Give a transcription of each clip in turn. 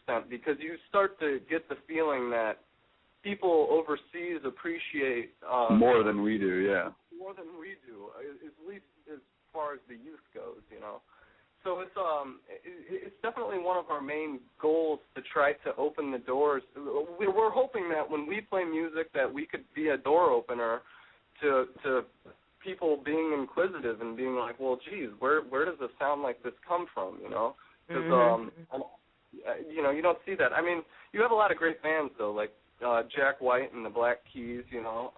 extent, because you start to get the feeling that people overseas appreciate more than we do, yeah. More than we do, at least as far as the youth goes, you know. So it's definitely one of our main goals to try to open the doors. We're hoping that when we play music that we could be a door opener to people being inquisitive and being like, well, geez, where does a sound like this come from, you know? Because, you know, you don't see that. I mean, you have a lot of great bands, though, like Jack White and the Black Keys, you know.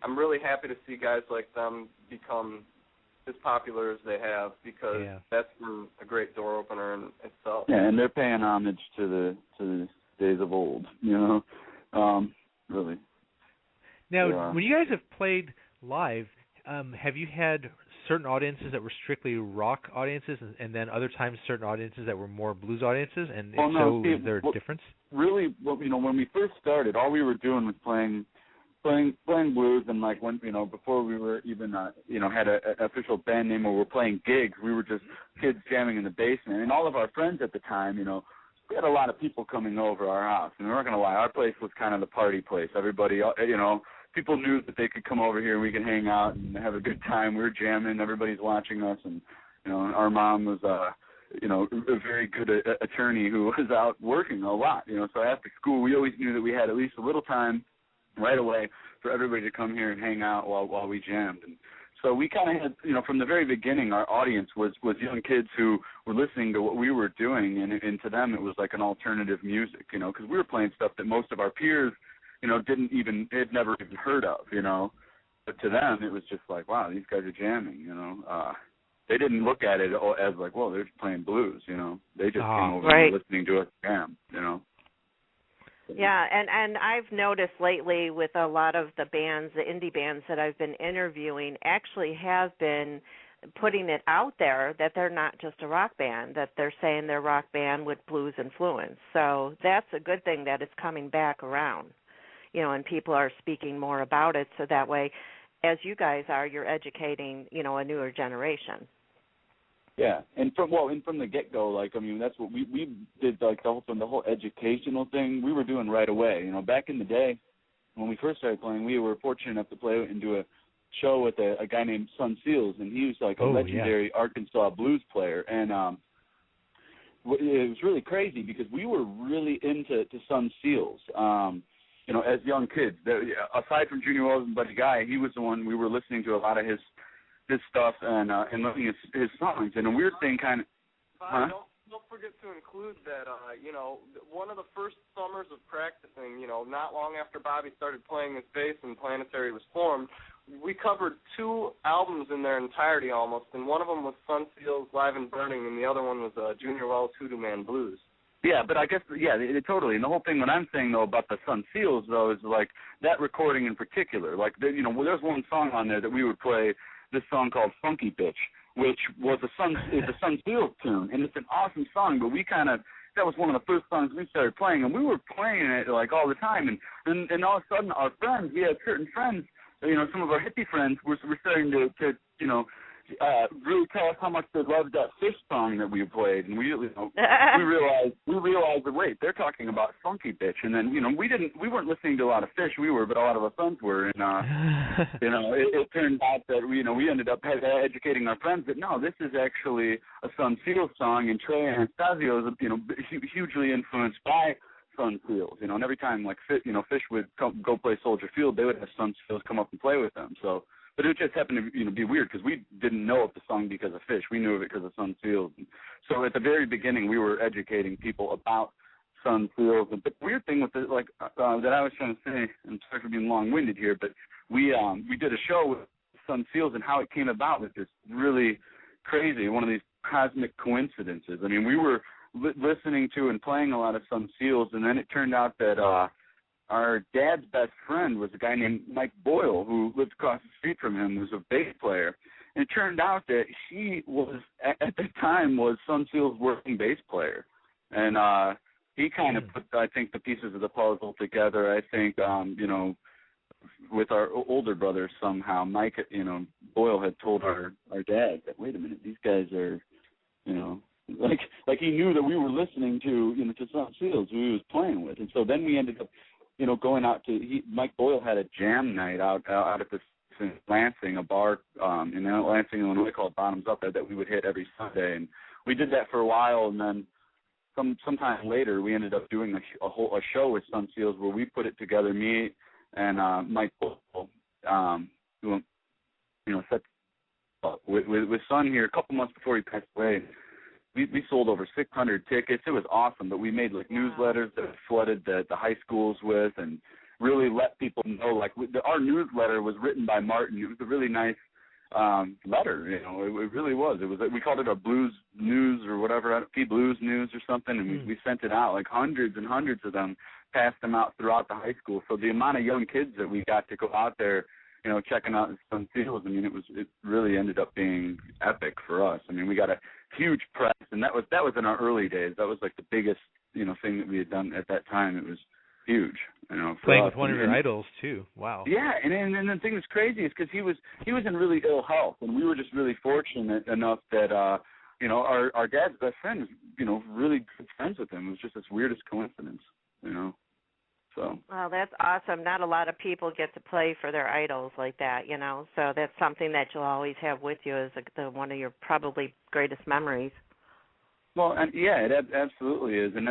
I'm really happy to see guys like them become as popular as they have, because that's been a great door opener in itself. Yeah, and they're paying homage to the days of old, you know, really. Now, when you guys have played live, have you had certain audiences that were strictly rock audiences, and then other times certain audiences that were more blues audiences? And is there a difference? Really, you know, when we first started, all we were doing was playing blues, and like when, you know, before we were even you know, had an official band name or were playing gigs, we were just kids jamming in the basement. And all of our friends at the time, you know, we had a lot of people coming over our house, and we weren't gonna lie, our place was kind of the party place. Everybody, you know, people knew that they could come over here and we could hang out and have a good time. We were jamming, everybody's watching us, and you know, our mom was you know, a very good attorney who was out working a lot, you know. So after school, we always knew that we had at least a little time right away for everybody to come here and hang out while we jammed. And so we kind of had, you know, from the very beginning, our audience was young kids who were listening to what we were doing, and to them it was like an alternative music, you know, because we were playing stuff that most of our peers, you know, had never even heard of, you know. But to them, it was just like, wow, these guys are jamming, you know. They didn't look at it as like, well, they're just playing blues, you know. They just came over and were listening to us jam, you know. Yeah, and I've noticed lately with a lot of the bands, the indie bands that I've been interviewing, actually have been putting it out there that they're not just a rock band, that they're saying they're a rock band with blues influence. So that's a good thing that it's coming back around, you know, and people are speaking more about it. So that way, as you guys are, you're educating, you know, a newer generation. Yeah, and from the get-go, like, I mean, that's what we did, like, the whole educational thing we were doing right away. You know, back in the day, when we first started playing, we were fortunate enough to play and do a show with a guy named Sun Seals, and he was like a legendary Arkansas blues player. And it was really crazy because we were really into Sun Seals. You know, as young kids, aside from Junior Wells and Buddy Guy, he was the one we were listening to a lot of his stuff and listening to his songs. And a weird thing kind of... Don't forget to include that, you know, one of the first summers of practicing, you know, not long after Bobby started playing his bass and Planetary was formed, we covered 2 albums in their entirety almost, and one of them was Sun Seals Live and Burning, and the other one was Junior Wells Hoodoo Man Blues. Yeah, but I guess, totally. And the whole thing, what I'm saying, though, about the Sun Seals, though, is, like, that recording in particular. Like, you know, there's one song on there that we would play, this song called Funky Bitch, which was a Sun Seals tune, and it's an awesome song, but we kind of, that was one of the first songs we started playing, and we were playing it, like, all the time, and all of a sudden, our friends, we had certain friends, you know, some of our hippie friends were starting to you know, really tell us how much they loved that Fish song that we played, and we realized that, wait, they're talking about Funky Bitch, and then, you know, we weren't listening to a lot of Fish, but a lot of our friends were, and you know, it turned out that we ended up educating our friends that no, this is actually a Sun Seals song, and Trey Anastasio is, you know, hugely influenced by Sun Seals, you know, and every time, like, Fish would go play Soldier Field, they would have Sun Seals come up and play with them, so. But it just happened to, you know, be weird because we didn't know of the song because of Fish. We knew of it because of Sun Seals. So at the very beginning, we were educating people about Sun Seals. But the weird thing with it, like that I was trying to say, and sorry for being long-winded here, but we did a show with Sun Seals, and how it came about was just really crazy, one of these cosmic coincidences. I mean, we were listening to and playing a lot of Sun Seals, and then it turned out that our dad's best friend was a guy named Mike Boyle, who lived across the street from him, who was a bass player. And it turned out that he was, at the time, was Sun Seals' working bass player. And he kind of put, I think, the pieces of the puzzle together. I think, you know, with our older brother somehow, Mike, you know, Boyle had told our dad that, wait a minute, these guys are, you know, like he knew that we were listening to, you know, to Sun Seals who he was playing with. And so then we ended up, you know, going out to Mike Boyle had a jam night out at this in Lansing, a bar in Lansing, Illinois called Bottoms Up that we would hit every Sunday, and we did that for a while, and then sometime later we ended up doing a show with Sun Seals where we put it together, me and Mike Boyle, who, you know, set up with Sun here a couple months before he passed away. We sold over 600 tickets. It was awesome, but we made like newsletters that we flooded the high schools with, and really let people know. Like our newsletter was written by Martin. It was a really nice letter. You know, it really was. It was. We called it a blues news or whatever, blues news or something, and we sent it out like hundreds and hundreds of them. Passed them out throughout the high school. So the amount of young kids that we got to go out there, you know, checking out Sun Seals, I mean, it really ended up being epic for us. I mean, we got a huge press, and that was in our early days. That was like the biggest, you know, thing that we had done at that time. It was huge, you know. Playing with one of your idols too. Wow. Yeah, and the thing that's crazy is because he was in really ill health, and we were just really fortunate enough that you know, our dad's best friend was, you know, really good friends with him. It was just this weirdest coincidence, you know. So. Well, that's awesome. Not a lot of people get to play for their idols like that, you know. So that's something that you'll always have with you as one of your probably greatest memories. Well, and yeah, it absolutely is, and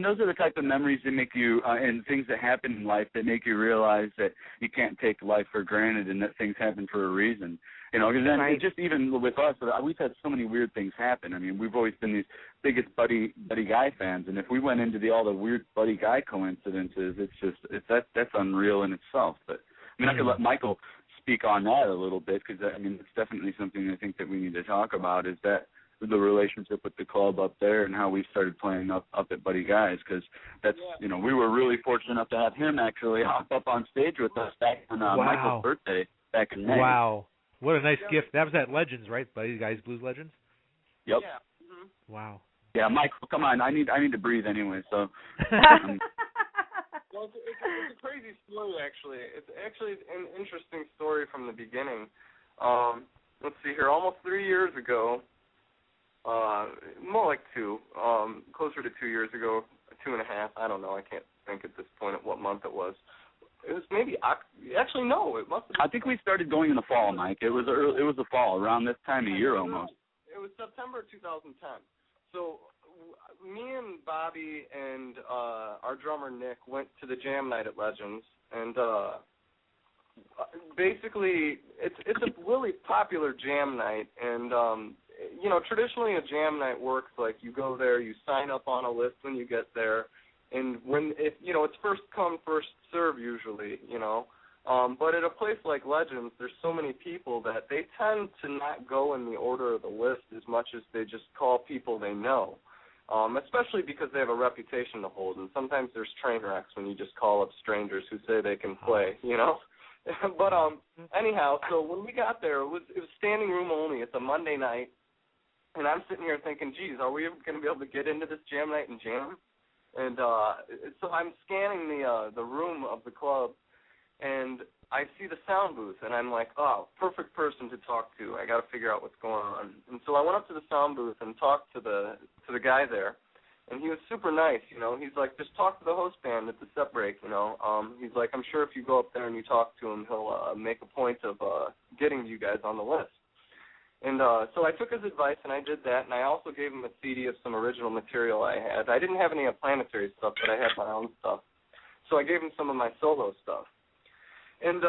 those are the type of memories that make you, and things that happen in life that make you realize that you can't take life for granted, and that things happen for a reason. You know, because then just even with us, we've had so many weird things happen. I mean, we've always been these biggest Buddy Guy fans, and if we went into all the weird Buddy Guy coincidences, that's unreal in itself. But I mean, I could let Michael speak on that a little bit, because I mean, it's definitely something I think that we need to talk about. Is that the relationship with the club up there and how we started playing up at Buddy Guy's, because that's, you know, we were really fortunate enough to have him actually hop up on stage with us back on Michael's birthday back in May. Wow. What a nice gift. That was at Legends, right? Buddy Guy's Blues Legends? Yep. Yeah. Mm-hmm. Wow. Yeah, Michael, come on. I need to breathe anyway, so. Well, it's a crazy story, actually. It's actually an interesting story from the beginning. Let's see here. Almost 3 years ago, more like two, closer to 2 years ago, 2.5. I don't know. I can't think at this point at what month it was. It was maybe actually no. It must have been. I think we started going in the fall, Mike. It was the fall, around this time of year almost. It was September 2010. So me and Bobby and our drummer Nick went to the jam night at Legends, and basically it's a really popular jam night, and you know, traditionally a jam night works like you go there, you sign up on a list when you get there, and you know, it's first come, first serve usually, you know. But at a place like Legends, there's so many people that they tend to not go in the order of the list as much as they just call people they know, especially because they have a reputation to hold. And sometimes there's train wrecks when you just call up strangers who say they can play, you know. But anyhow, so when we got there, it was standing room only. It's a Monday night, and I'm sitting here thinking, geez, are we going to be able to get into this jam night and jam? And so I'm scanning the room of the club, and I see the sound booth, and I'm like, oh, perfect person to talk to. I got to figure out what's going on. And so I went up to the sound booth and talked to the guy there, and he was super nice, you know. He's like, just talk to the host band at the set break, you know. He's like, I'm sure if you go up there and you talk to him, he'll make a point of getting you guys on the list. And so I took his advice, and I did that, and I also gave him a CD of some original material I had. I didn't have any Planetary stuff, but I had my own stuff. So I gave him some of my solo stuff. And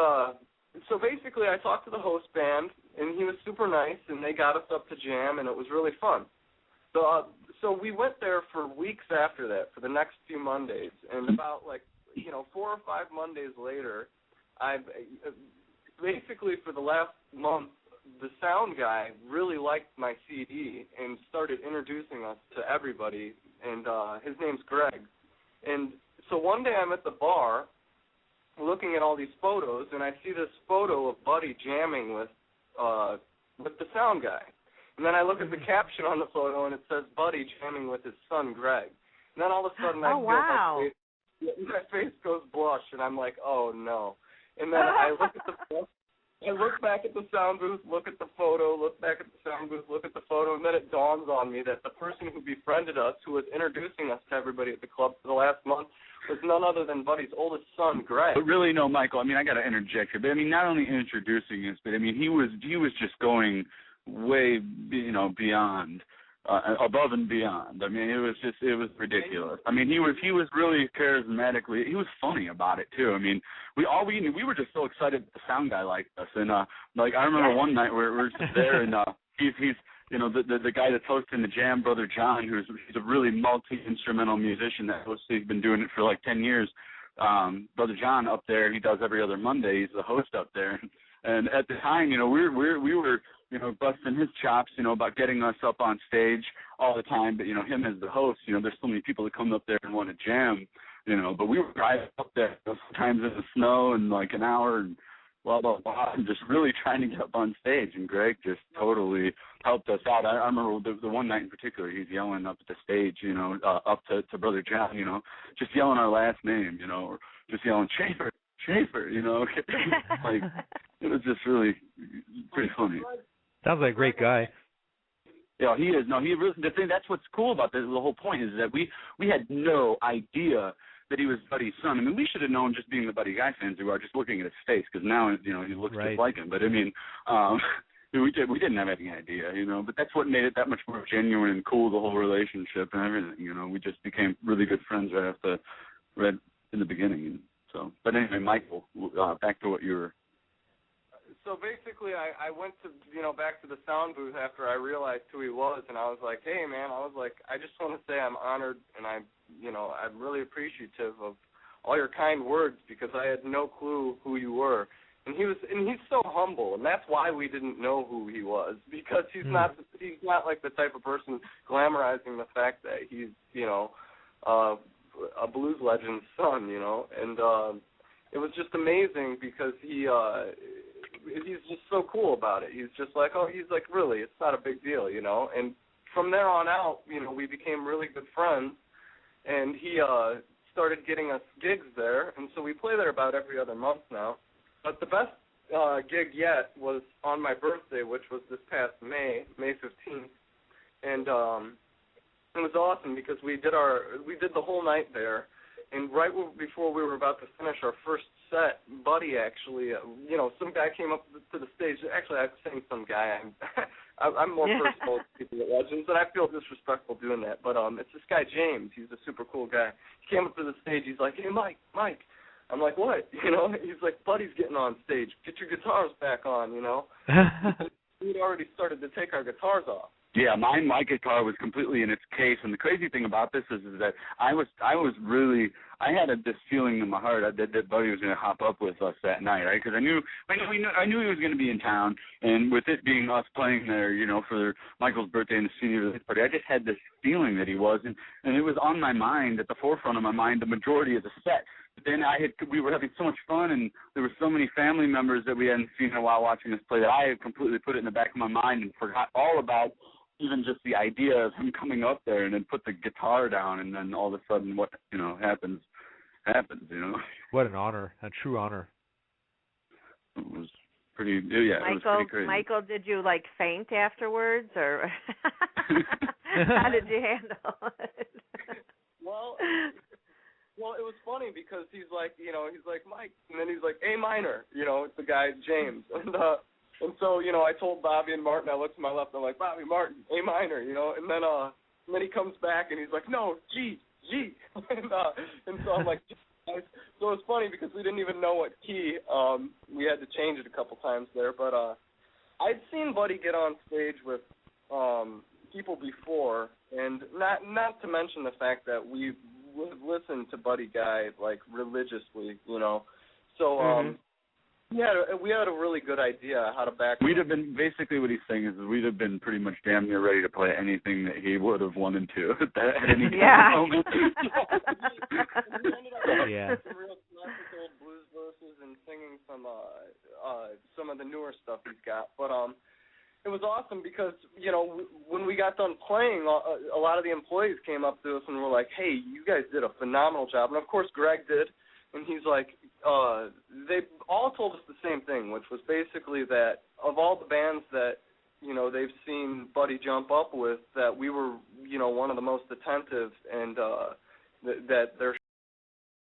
so basically I talked to the host band, and he was super nice, and they got us up to jam, and it was really fun. So we went there for weeks after that, for the next few Mondays, and about 4 or 5 Mondays later, basically for the last month, the sound guy really liked my CD and started introducing us to everybody, and his name's Greg. And so one day I'm at the bar looking at all these photos, and I see this photo of Buddy jamming with the sound guy. And then I look at the caption on the photo, and it says Buddy jamming with his son Greg. And then all of a sudden I feel my face goes blush, and I'm like, oh, no. And then I look at the I look back at the sound booth, look at the photo, look back at the sound booth, look at the photo, and then it dawns on me that the person who befriended us, who was introducing us to everybody at the club for the last month, was none other than Buddy's oldest son, Greg. But really, no, Michael, I mean, I got to interject here. But, I mean, not only introducing us, but, I mean, he was just going way, beyond, above and beyond. I mean, it was ridiculous. I mean, he was really charismatically, he was funny about it, too. I mean, we were just so excited that the sound guy liked us. And, I remember one night we're just there, and he's the guy that's hosting the jam, Brother John, he's a really multi-instrumental musician he's been doing it for like 10 years. Brother John up there, he does every other Monday. He's the host up there. And at the time, we were busting his chops, about getting us up on stage all the time. But, him as the host, there's so many people that come up there and want to jam, but we were driving up there sometimes in the snow and like an hour and blah, blah, blah, and just really trying to get up on stage. And Greg just totally helped us out. I remember the one night in particular, he's yelling up at the stage, up to Brother John, just yelling our last name, or just yelling, Schaefer, like, it was just really pretty funny. Sounds like a great guy. Yeah, he is. No, he really. That's what's cool about this. The whole point is that we had no idea that he was Buddy's son. I mean, we should have known just being the Buddy Guy fans who are just looking at his face, because now he looks just like him. But I mean, we didn't have any idea, But that's what made it that much more genuine and cool, the whole relationship and everything. We just became really good friends right in the beginning. So, but anyway, Michael, back to what you were. So basically, I went to, back to the sound booth after I realized who he was, and I was like, hey, man, I just want to say I'm honored, and I'm really appreciative of all your kind words, because I had no clue who you were. And he's so humble, and that's why we didn't know who he was, because he's not like the type of person glamorizing the fact that he's, a blues legend's son, and it was just amazing because he's just so cool about it. He's just like, really, it's not a big deal, And from there on out, we became really good friends, and he started getting us gigs there, and so we play there about every other month now. But the best gig yet was on my birthday, which was this past May 15th, and it was awesome because we did the whole night there. And right before we were about to finish our first set, Buddy actually, some guy came up to the stage. Actually, I was saying some guy. I'm more personal with people at Legends, and I feel disrespectful doing that. But it's this guy, James. He's a super cool guy. He came up to the stage. He's like, hey, Mike. I'm like, what? He's like, Buddy's getting on stage. Get your guitars back on, We'd already started to take our guitars off. Yeah, my guitar was completely in its case, and the crazy thing about this is that I had this feeling in my heart that Buddy was going to hop up with us that night, right? Because I knew he was going to be in town, and with it being us playing there, for Michael's birthday and the senior release party, I just had this feeling that he was, and it was on my mind, at the forefront of my mind, the majority of the set. But then we were having so much fun, and there were so many family members that we hadn't seen in a while watching us play that I had completely put it in the back of my mind and forgot all about even just the idea of him coming up there and then put the guitar down, and then all of a sudden what happens. What an honor, a true honor. It was pretty, it was pretty crazy. Michael, did you faint afterwards, or how did you handle it? Well, it was funny because he's like, Mike, and then he's like, A minor, it's the guy, James, and so, I told Bobby and Martin, I looked to my left, I'm like, Bobby, Martin, A minor, and then he comes back and he's like, no, G, and so I'm like, so it's funny because we didn't even know what key, we had to change it a couple times there, but I'd seen Buddy get on stage with people before, and not to mention the fact that we would listen to Buddy Guy, religiously, so, we had a really good idea how to back. We'd have been, basically what he's saying is we'd have been pretty much damn near ready to play anything that he would have wanted to at any moment. We ended up some real classic old blues verses and singing some of the newer stuff he's got. But it was awesome because, when we got done playing, a lot of the employees came up to us and were like, hey, you guys did a phenomenal job. And, of course, Greg did. and he's like, they all told us the same thing, which was basically that of all the bands that, you know, they've seen Buddy jump up with, that we were, you know, one of the most attentive, and that their